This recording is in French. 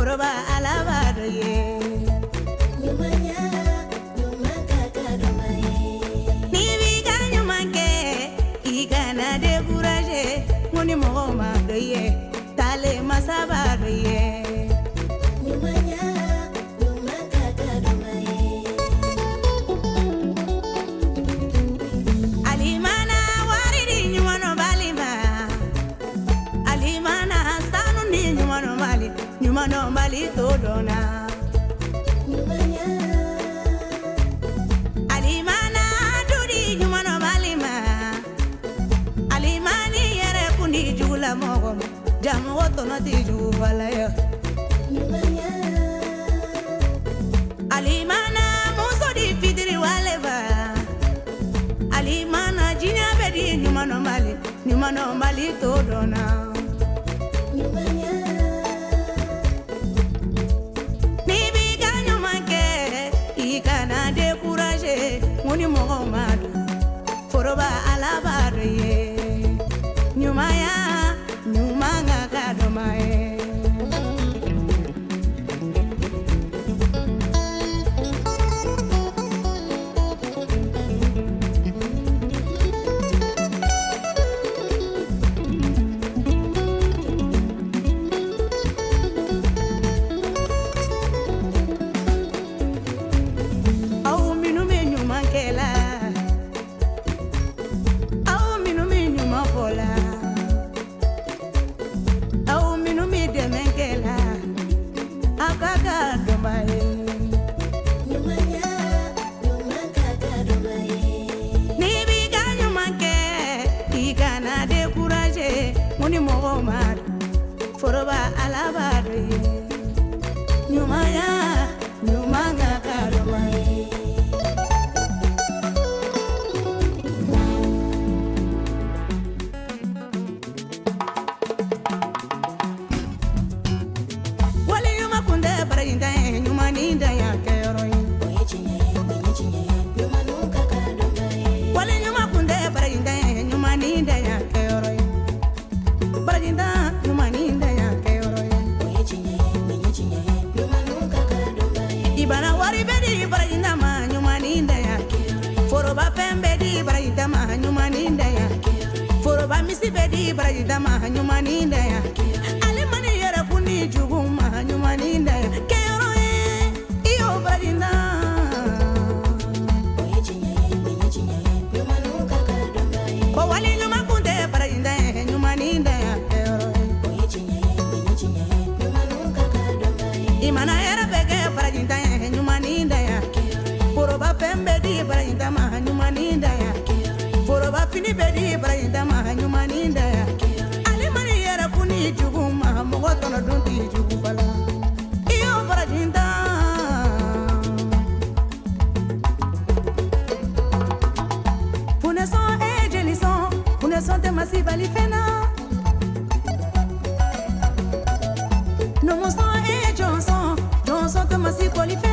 foroba alabado ye. Nyumanya, nyumaka kadomaye. Ni biga nyumanke, igana découragé, ngoni mohoma doye, tale masabado ye. Nyumanya, nyumaka kadomaye. Alimana wariri nyumano balima, alimana sanu ni nyumano bali todona. Nyumanya, Alimana dudi nyumano balima, alimani yere kundi jula mogom, jamu wotono ti jubala yo. nyumanya, Alimana muso di fitiri waleba, alimana jinya bedi nyumano bali todona. nyumanya, Ni biga nyumanke, ikana découragé, ngoni mohomadu, foroba alabado ye. Nyumaya, nyumanga kadomaye. Aw minnu bɛ ɲuman kɛ la, aw minnu bɛ ɲuman fɔ la, aw minnu bɛ dɛmɛ kɛ la, aw ka dɔnba ye. nyumanya, nyumaka kadomaye. N'i b'i ka ɲuman kɛ, i kana découragé, n ko ni mɔgɔw ma dɔn, foroba Ala b'a dɔn ye. Ɲumanya, ɲuman ka dɔnba ye. Wali ɲuman kun tɛ barajitan ye, ɲuman ni dan y'a kɛyɔrɔ ye. Oye chinye, nyumanuka kadomaye. Wali ɲuman kun tɛ barajitan ye, ɲuman ni dan y'a kɛyɔrɔ ye. Barajitan, ɲuman ni dan y'a kɛyɔrɔ ye. Oye chinye, nyumanuka kadomaye. Ibana wari bɛ di barajitan ma, ɲuman ni dan y'a kɛ. Foroba fɛn bɛ di barajitan ma, ɲuman ni dan y'a kɛ. Foroba misi bɛ di barajitan ma, ɲuman ni dan y'a kɛ. Ale mani yɛrɛ kun di jugu ma, ɲuman ni dan y'a kɛyɔrɔ ye. I y'o barajitan. Oye chinye, nyumanuka kadomaye. O wali ɲuman kun tɛ barajitan ye, ɲuman ni dan y'a kɛyɔrɔ ye. Oye chinye, nyumanuka kadomaye. I mana hɛrɛ bɛ kɛ barajitan ye, ɲuman ni dan y'a kɛ. Foroba fɛn bɛ di barajitan ma, ɲuman ni dan y'a kɛ. Foroba fini bɛ di barajitan ma, ɲuman ni dan y'a kɛ. Ale mani yɛrɛ kun di jugu ma, mɔgɔ tɔnɔ dun t'i jugu fala. I y'o barajitan. Funɛsɔn e jelisɔn, funɛsɔn tɛ masi bali fɛn na. Nomusɔn e jɔnsɔn, jɔnsɔn tɛ masi kɔli fɛn